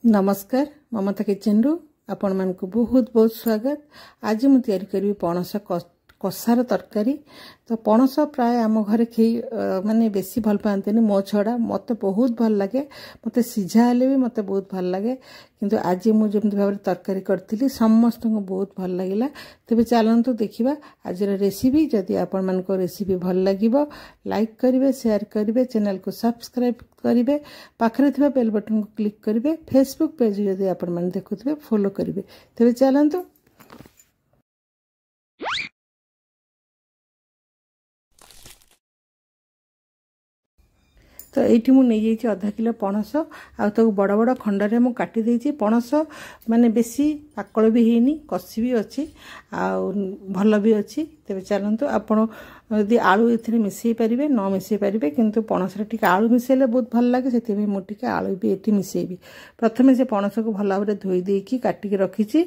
नमस्कार ममता किचन रु आपण मानक बहुत बहुत स्वागत। आज मु तैयारी करी पणस कसार तरकारी। तो पणस प्राय आम घरे खे माने बेसी भल पाते मो छड़ा मत बहुत भल लगे। मत सीझा हेले भी मत बहुत भल लगे किंतु आज मुझे भाव तरकारी करी समस्त को बहुत भल लगे। तेज चलतु देखा आज रेसिपी। जदि आपण मान रेसिपी भल लगे लाइक करेंगे, शेयर करेंगे, चैनल को सब्सक्राइब करेंगे, पाखरे थिबा बेल बटन को क्लिक करेंगे, फेसबुक पेज जदि आपण मान देखुथिबे फॉलो करेंगे। तेज चलतु तो ये मुझे आधा किलो पणस आउ बड़ बड़ खंडे मुझे काटी देती। पणस माने बेसी पाकल भी हैनी, कसी भी अच्छी भल भी अच्छी। तेज चलतु आपड़ यदि आलू ए मिसई पारे न मिसई पारे किंतु पणस टी आलू मिसेले बहुत भल लगे से मुझे आलू भी ये मिसेबी। प्रथम से पणस को भल भाव धोई देकी काटिक रखी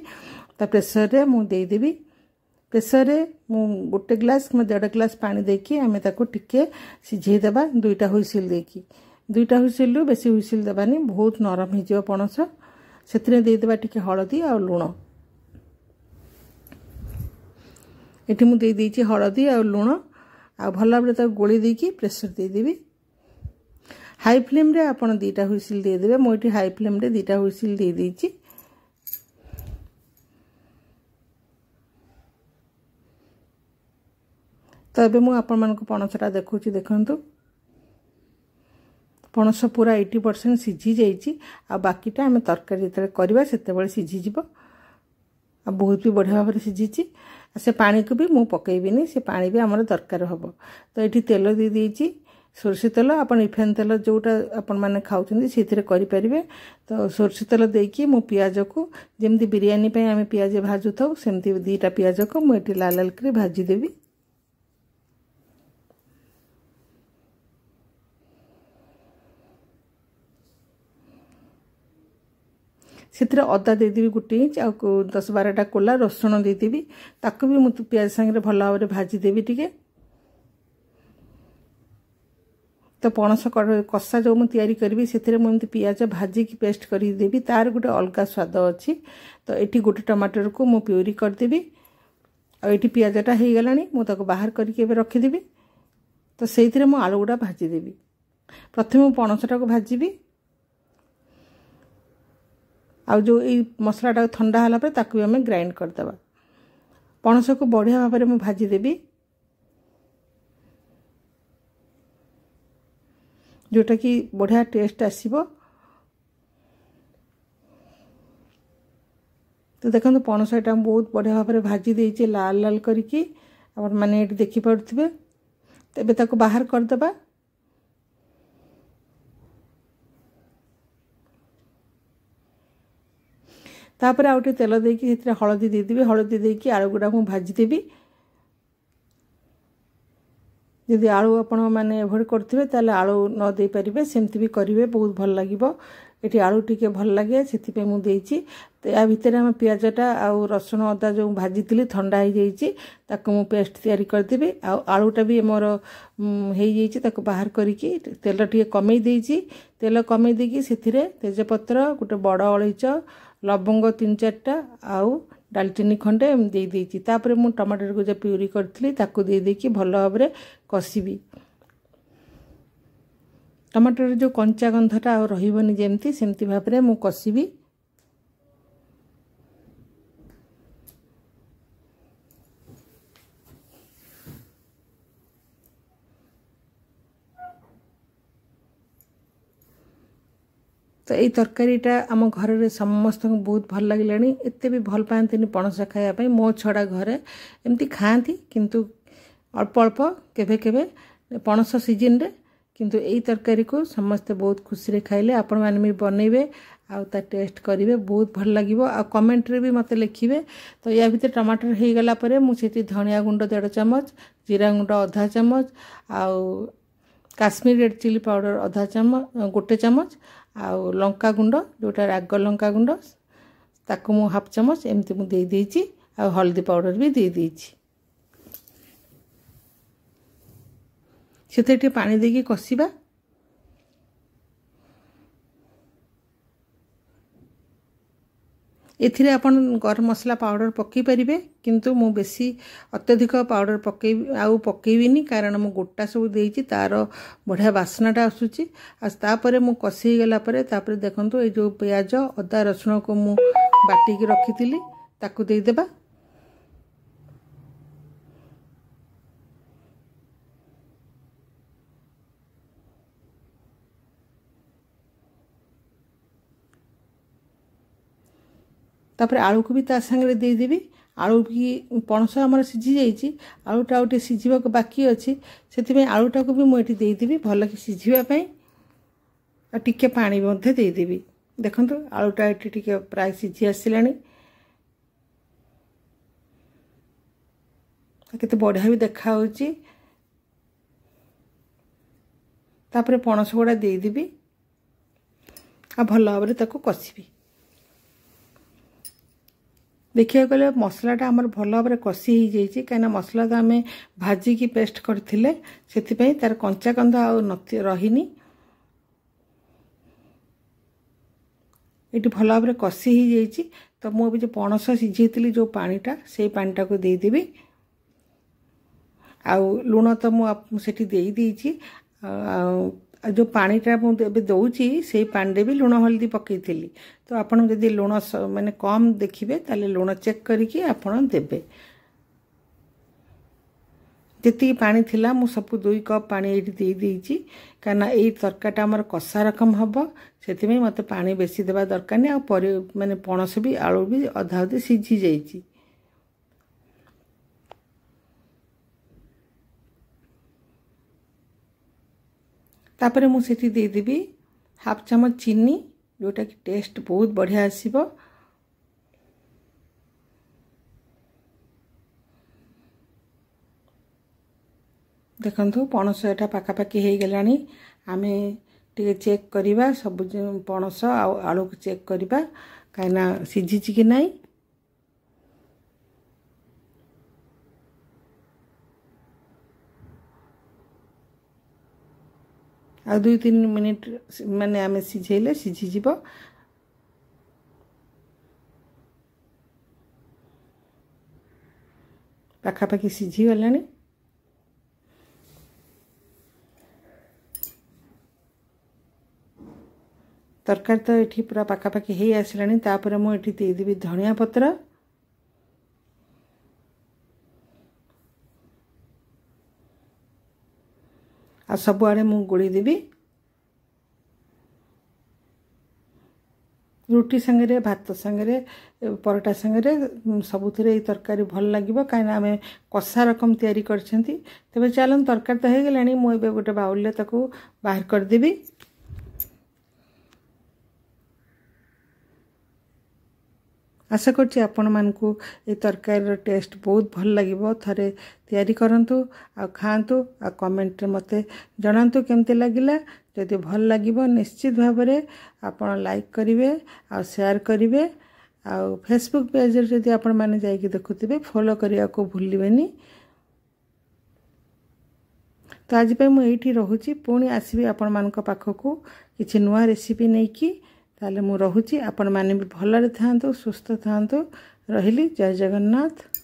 प्रेसर रे मुदेदेवी। प्रेसर रे मु गोटे ग्लास कि 1.5 ग्लास पानी देकी आम टिके सिझेदेबा। दुईटा हुइसिल देकी, दुईटा हुइसिल रु बेसी हुइसिल देबानी, बहुत नरम हो पणस। से देदेबा टिके हलदी आ लुण। ये मुझे देदेची हलदी आ लुण आ भल भाव गोली देकी प्रेसर देदेवी। हाई फ्लेम रे आपण 2टा हुइसिल देदेबे। मुझे हाई फ्लेम रे 2टा हुइसिल दे देची। तो ये मुझे आपण मानक पणसटा देखुची देखंतु। पणस पूरा 80% सिझी जाइए आ बाकीटा आम तरकारी जिते करवा से सिझीज आ बहुत भी बढ़िया भाव सिझी। से पानी को भी मु पकईबिनी, से पानी भी आमर दरकार हम। तो ये तेल दे देती सोरष तेल, आप रिफाइन तेल जोटा आपण मैंने खाऊँ से करें। तो सोरष तेल देकी मु पियाज को जमी बिरियानी आम पियाज भाजु था सेमती 2टा पियाज को मुझे लाल लाल कर भाजीदेवी। से अदा देदेवी 1 इंच आ 10-12टा कोला रसुण देदेवी। ताको भी मुझे पियाज सांगे भल भाव भाजीदेवी टिके। तो पणस कषा जो मुझे करी से मुझे पियाज भाजिकी पेस्ट करदेवी, तार गोटे अलग स्वाद अच्छी। तो ये गोटे टमाटर को मु प्यूरी करदेवी। और ये पियाजटा हो गला मुझे बाहर करके रखीदेवी। तो से आलू गुड़ा भाजीदेवी। प्रथम पणसटा को भाजी आउ जो ये मसलाटा ठंडा होला पर ताकू आम ग्राइंड करदेबा। पणस को बढ़िया भाव में भाजीदेवी, जोटा कि बढ़िया टेस्ट आसीबो। तो देखो पणस एटा बहुत बढ़िया भाव में भाजी देइचे लाल लाल करके आप माने देखि पारुथिबे। तेबे ताको बाहर करदेबा। तापर आउ टे तेल देकी हलदी देदेवी। हलदी देकी आलू गुड़ा मु भाजीदेवी। यदि आलू आपण मैंने एभोड करथिबे ताले आलू न दे परिबे, सेमती भी करिवे, बहुत भल लागिबो। एठी आलू टिके भल लागे सेति मु देइची। तो या भितर हम पियाजटा आ रसुण अदा जो भाजीली ठंडा हो जाइए ताको मु पेस्ट तैयारी करदेबी। आलूटा भी मोर हो जाइए ताको बाहर करके तेल टिके कमई देइची। तेल कमई देकी सेथिरे तेजपत्र गोटे बड़ अलैच, लवंग 3-4टा आउ डालचीनी खंडे दे देइची। तापर मु टमाटर को जो प्यूरी करथली ताको दे देकी भल भाव में कषिबी। टमाटर जो कंचा गंधटा आ रहिबनी जेमती सेमती भाव में मु कषिबी। तो ये तरकारीटा आम घर समस्त को बहुत भल लगे। एत भी भल पाती पणस खायापी, मो छड़ा घरे एमती खाती किंतु अल्प अल्प केभे केभे पणस सीजन रे। किंतु यही तरकारी को समस्ते बहुत खुशी खाइले। आपण मैंने भी बनइबे आ टेस्ट करेंगे, बहुत भल लगे। आ कमेंट रे भी मत लिखिए। तो या भीतर टमाटर हो गला परे मु सेठी धनिया गुंड 1.5 चामच, जीरा गुंड आधा चामच, आउ काश्मीर रेड चिली पाउडर आधा चामच 1 चामच, आउ लंका गुंड जोटा राग लंका गुंड ताको मु 1/2 चामच एमती मु दे देइची। आ हल्दी पाउडर भी दे देइची। से पानी देकी कषिबा। एथिरे आपण गरम मसला पाउडर पकई पारिबे किंतु मु बेसी अत्यधिक पाउडर पकई आउ पकईबिनी कारण मु गोटा सब देइची तार बढ़िया बास्नाटा आसुची तापरे मु कसी गला परे तापरे देखंतु ए जो प्याज अदा रसुण को मु बाटी के रखितिली ताकू देई देबा तापर आलू को भी ता संगे दे देबी आलू भी पणस हमर सिझी जाइए आलूटा गोटे सिझा बाकी अच्छी से आलूटा को भी मुझे देदेवी भल कि सिझापी टिके पानी देदेवी देखो आलूटा ये टिके प्राय सिझी आसला केते बढ़िया भी देखा तापर पणस गुड़ा देदेवी आ भल भाव ताको कषिबी देखिए गले मसलाटा आमर भल भाव कषि हो जाइए कहीं मसला तो आम भाजिकी पेस्ट करथिले से तार कंचा कंद आ रहीनी ये भल भाव कषि हो जाइए तो मुझे जो पणस सिझेली जो पानीटा से पानीटा को देदेवी आउ लुण तो मुझे देदेची जो पानीटा मुझे दौची से पानी भी लुण हल्दी पकई तो आपन जदि लुण माने कम देखिए ताले लुण चेक करके आपन देबे जी पानी थिला मु सब 2 कप पानी ये दे देइची काना ये तरकाटा हमर कषा रकम हम से मत पानी बेसी देवा दरकार नहीं आ माने पणस भी आलू भी अधा अधी सिझी जाइए तापर मुझे देदेवी हाफ चामच चीनी जोटा कि टेस्ट बहुत बढ़िया आसीबो देखंतु पणस एटा पाखापाखि हो गलानी आमे टिके चेक करिबा सब पणस आलू को चेक करिबा काइना सिझी कि नहीं आ 2-3 मिनिट माने आमे सिझेले सिझी जीवो पाखापाखि सिझी गलानी तरकारी तो ये पूरा पाखापाखि हो आसलानी तापर मुझे देदेवी धनिया पत्र आ सब आड़े मु गोड़ी देवी रुटी संगे भात संगे परोटा संगे सबुथिरे ये तरकारी भल लगे कहीं आम कषा रकम तैयारी करछंती तेबे चलन तरकारी तो हो गलानी मु एबे गोटे बाउल ले ताको बाहर कर देबी आशा करछि आपण मानकु ए तरकारी टेस्ट बहुत भल लगिबो थरे तैयारी करंतु आ खांतु आ कमेंट रे मते जणांतु केमते लागिला जदि भल लगिबो निश्चित भाव में आपण लाइक करिवे आ शेयर करिवे आ फेसबुक पेज रे जदि आपण माने जाई कि देखुथिबे फॉलो करिया को भूलिबेनी तो आज पे मु एठी रहूची पुणी आसीबी आपण मानक पाखकू किछि नुवा रेसिपी नै कि ताले मु रहूची आपण माने भी भलरे थांतु सुस्थ थांतु रहिली जय जगन्नाथ।